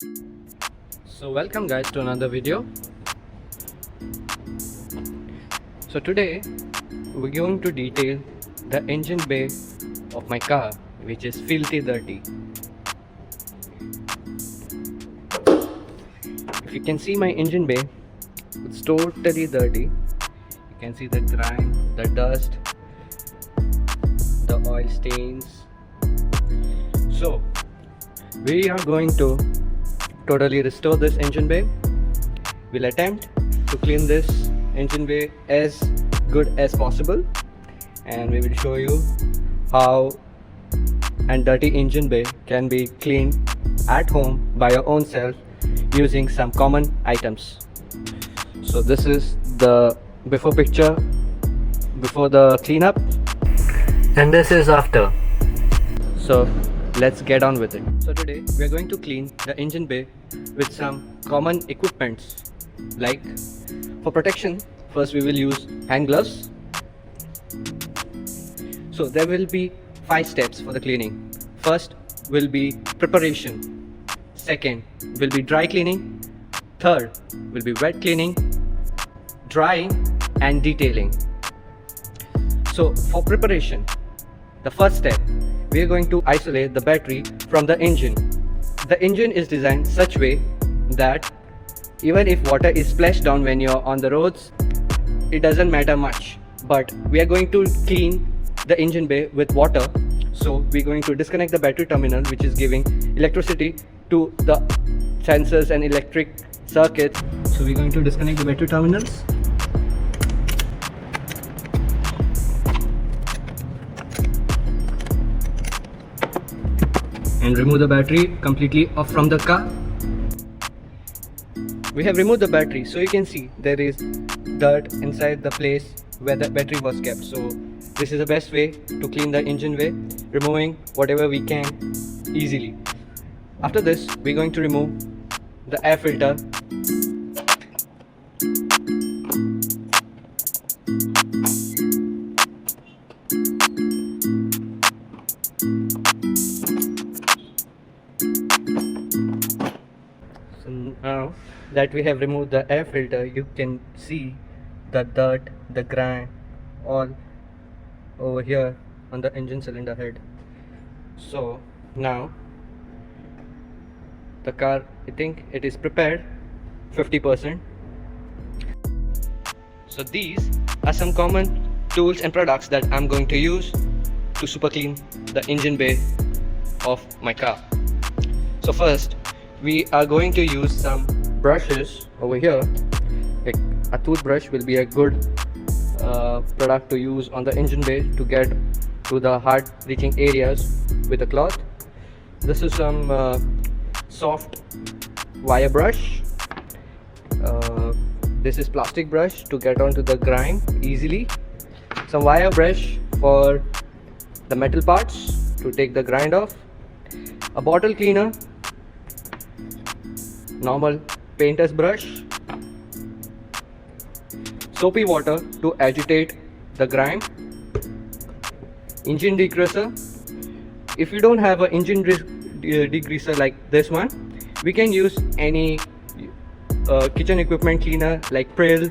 So welcome guys to another video. So today we're going to detail the engine bay of my car, which is filthy dirty. If you can see my engine bay, it's totally dirty. You can see the grime, the dust, the oil stains. So we are going to totally restore this engine bay. We'll attempt to clean this engine bay as good as possible, and we will show you how a dirty engine bay can be cleaned at home by your own self using some common items. So this is the before picture before the cleanup, and this is after. So let's get on with it. So today we are going to clean the engine bay with some common equipments. Like, for protection, first we will use hand gloves. So there will be 5 steps for the cleaning. First will be preparation, second will be dry cleaning, third will be wet cleaning, drying and detailing. So for preparation, the first step, we are going to isolate the battery from the engine. The engine is designed such way that even if water is splashed down when you're on the roads, it doesn't matter much. But we are going to clean the engine bay with water. So we're going to disconnect the battery terminal, which is giving electricity to the sensors and electric circuits. So we're going to disconnect the battery terminals. And remove the battery completely off from the car. We have removed the battery, so you can see there is dirt inside the place where the battery was kept. So this is the best way to clean the engine bay, removing whatever we can easily. After this, we're going to remove the air filter. Now that we have removed the air filter, you can see the dirt, the grime all over here on the engine cylinder head. So now the car, I think it is prepared 50%. So these are some common tools and products that I'm going to use to super clean the engine bay of my car. So first, we are going to use some brushes over here. Like a toothbrush will be a good product to use on the engine bay to get to the hard reaching areas with a cloth. This is some soft wire brush. This is plastic brush to get onto the grime easily. Some wire brush for the metal parts to take the grind off. A bottle cleaner, normal painter's brush, soapy water to agitate the grime, engine degreaser. If you don't have an engine degreaser like this one, we can use any kitchen equipment cleaner like Pril,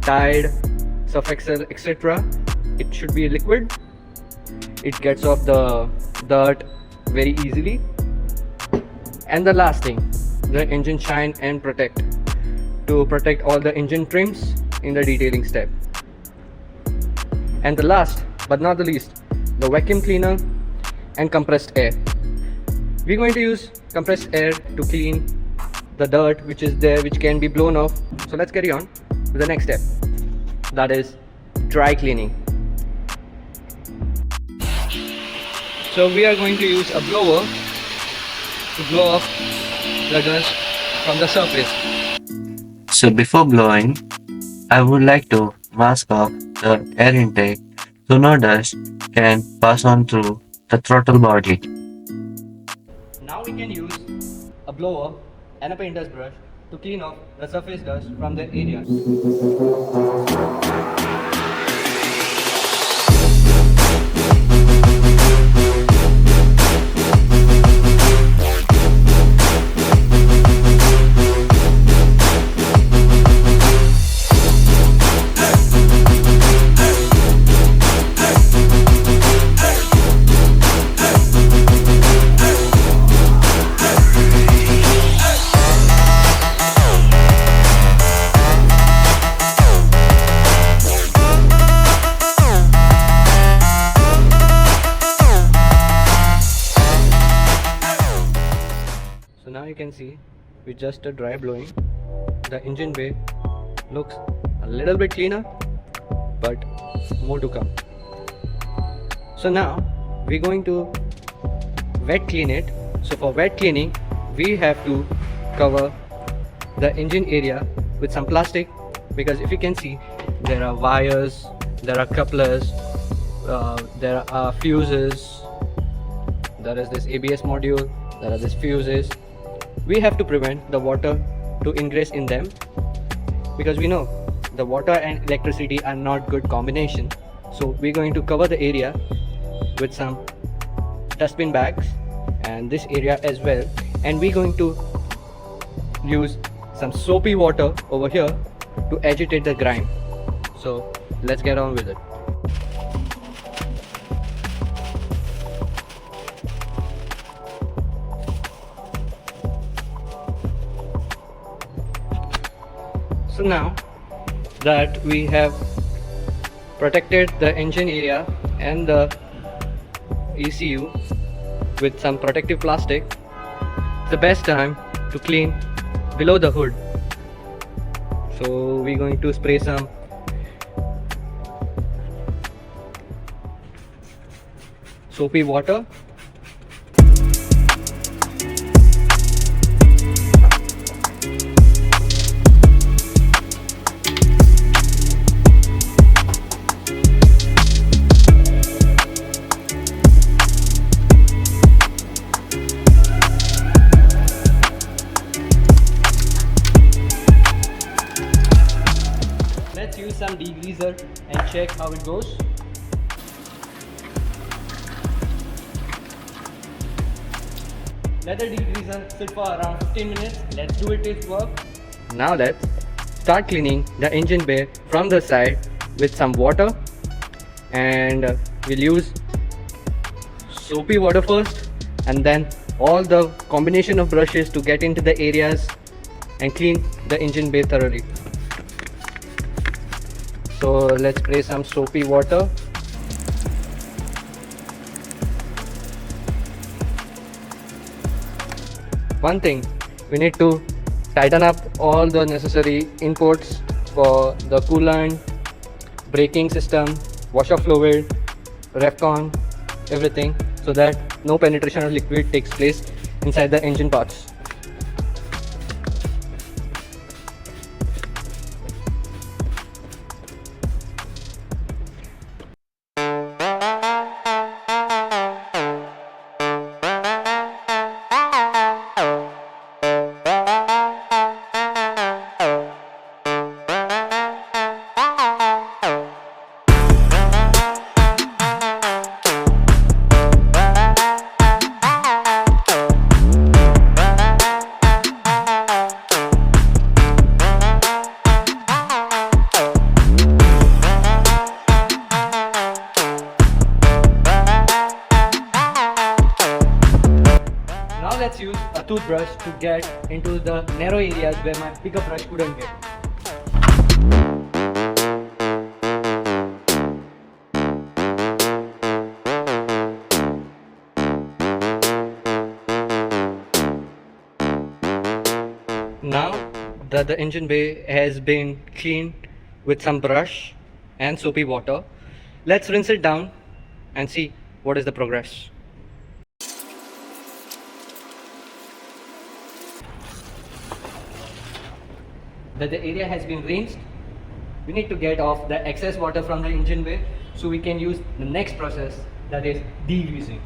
Tide, Surf Excel, etc. It should be liquid. It gets off the dirt very easily. And the last thing, the engine shine and protect, to protect all the engine trims in the detailing step. And the last but not the least, the vacuum cleaner and compressed air. We're going to use compressed air to clean the dirt which is there, which can be blown off. So let's carry on with the next step, that is dry cleaning. So we are going to use a blower to blow off the dust from the surface. So before blowing, I would like to mask off the air intake so no dust can pass on through the throttle body. Now we can use a blower and a painter's brush to clean off the surface dust from the area. can see, with just a dry blowing, the engine bay looks a little bit cleaner, but more to come. So now we're going to wet clean it. So for wet cleaning, we have to cover the engine area with some plastic, because if you can see, there are wires, there are couplers, there are fuses, there is this ABS module, there are these fuses. We have to prevent the water to ingress in them, because we know the water and electricity are not good combination. So we're going to cover the area with some dustbin bags and this area as well, and we're going to use some soapy water over here to agitate the grime. So let's get on with it. So now that we have protected the engine area and the ECU with some protective plastic, it's the best time to clean below the hood. So we're going to spray some soapy water. Let's use some degreaser and check how it goes. Let the degreaser sit for around 15 minutes. Let's do its work. Now let's start cleaning the engine bay from the side with some water, and we'll use soapy water first, and then all the combination of brushes to get into the areas and clean the engine bay thoroughly. So let's spray some soapy water. One thing, we need to tighten up all the necessary inputs for the coolant, braking system, washer fluid, refcon, everything, so that no penetration of liquid takes place inside the engine parts. Now let's use a toothbrush to get into the narrow areas where my pickup brush couldn't get. Now that the engine bay has been cleaned with some brush and soapy water, let's rinse it down and see what is the progress. That the area has been rinsed, we need to get off the excess water from the engine bay so we can use the next process, that is degreasing.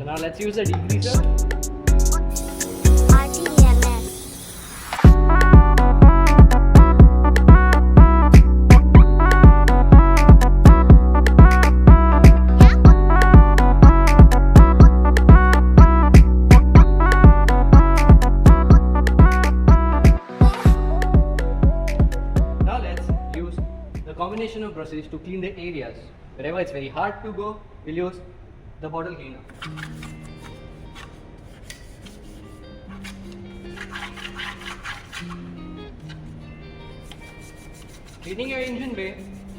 Now let's use a degreaser. combination of brushes to clean the areas. Wherever it's very hard to go, we'll use the bottle cleaner. Cleaning your engine bay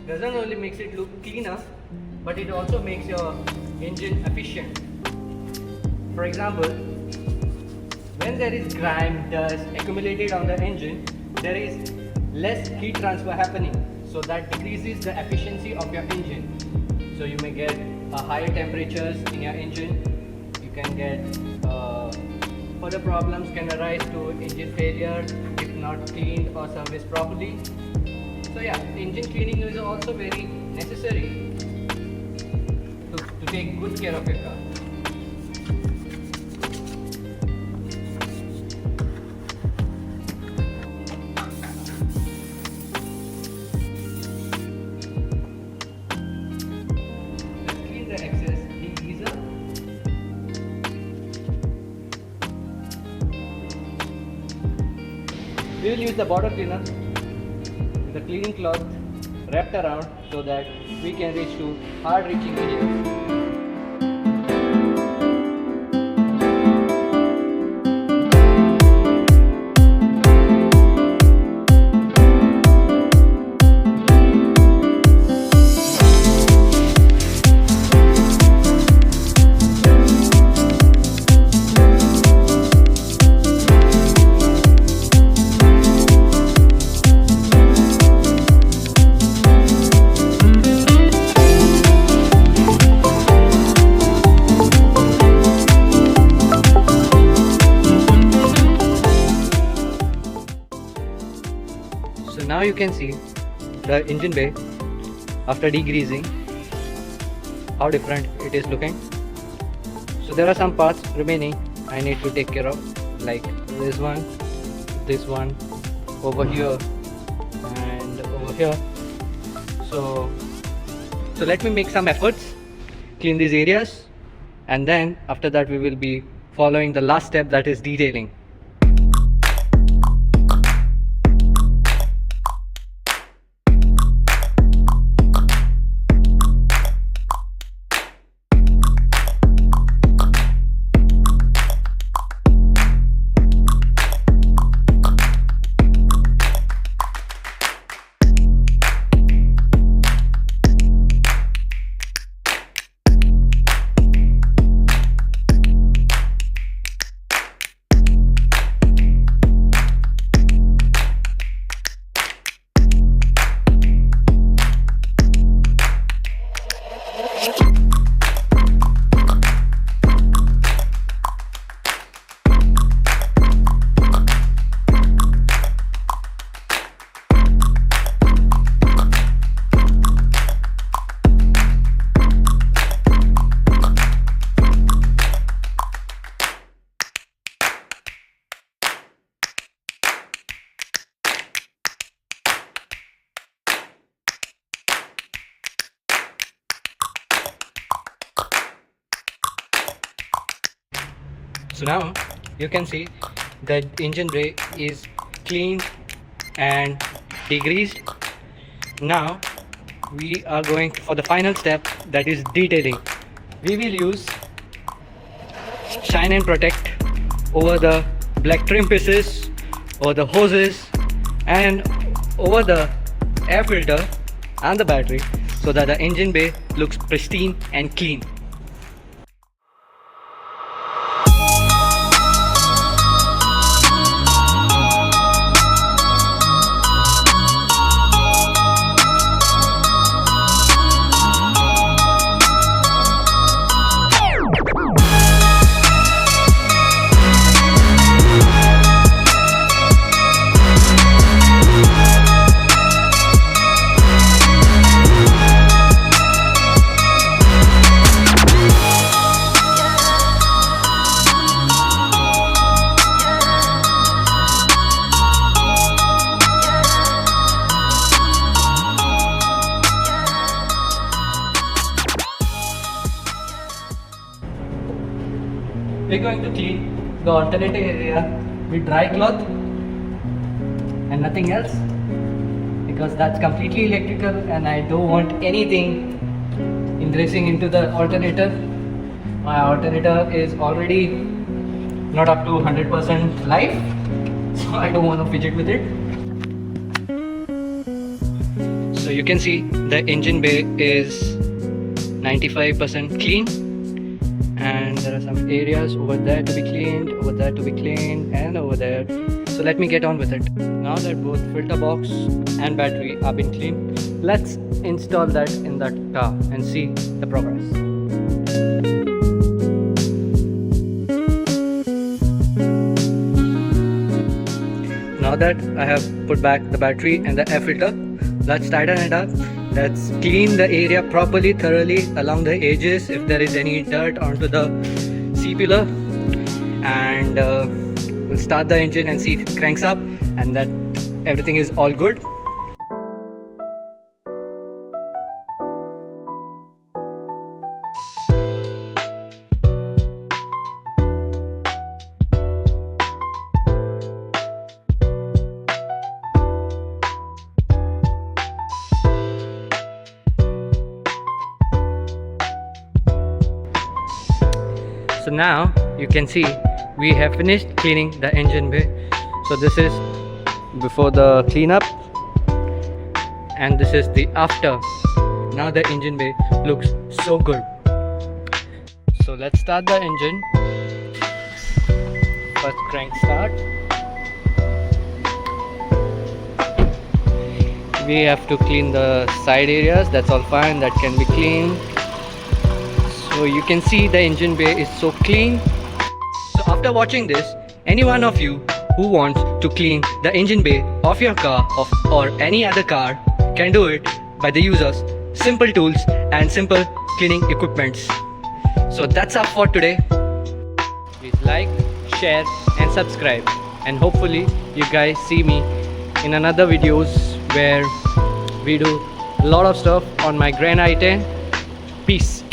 doesn't only makes it look cleaner, but it also makes your engine efficient. For example, when there is grime, dust accumulated on the engine, there is less heat transfer happening, so that decreases the efficiency of your engine. So you may get higher temperatures in your engine. You can get further problems can arise to engine failure if not cleaned or serviced properly. So yeah, engine cleaning is also very necessary to take good care of your car. Let's clean the excess degreaser. We will use the bottle cleaner with the cleaning cloth wrapped around so that we can reach to hard reaching areas. So now you can see the engine bay after degreasing, how different it is looking. So there are some parts remaining I need to take care of, like this one, over here and over here. So let me make some efforts, clean these areas, and then after that we will be following the last step, that is detailing. So now you can see that engine bay is cleaned and degreased. Now we are going for the final step, that is detailing. We will use shine and protect over the black trim pieces, over the hoses and over the air filter and the battery, so that the engine bay looks pristine and clean. We're going to clean the alternating area with dry cloth and nothing else. because that's completely electrical and I don't want anything ingressing into the alternator. My alternator is already not up to 100% life, so I don't want to fidget with it. So you can see the engine bay is 95% clean, and there are some areas over there to be cleaned, over there to be cleaned, and over there. So let me get on with it. Now that both filter box and battery are been cleaned, let's install that in that car and see the progress. Now that I have put back the battery and the air filter, let's tighten it up. Let's clean the area properly, thoroughly along the edges if there is any dirt onto the C-pillar, and we'll start the engine and see if it cranks up and that everything is all good. So now you can see we have finished cleaning the engine bay. So this is before the cleanup and this is the after. Now the engine bay looks so good. So let's start the engine. First crank start. We have to clean the side areas. That's all fine, that can be cleaned. So you can see the engine bay is so clean. So after watching this, any one of you who wants to clean the engine bay of your car or any other car can do it by the use of simple tools and simple cleaning equipments. So that's all for today. Please like, share and subscribe, and hopefully you guys see me in another videos where we do a lot of stuff on my Grand i10. Peace.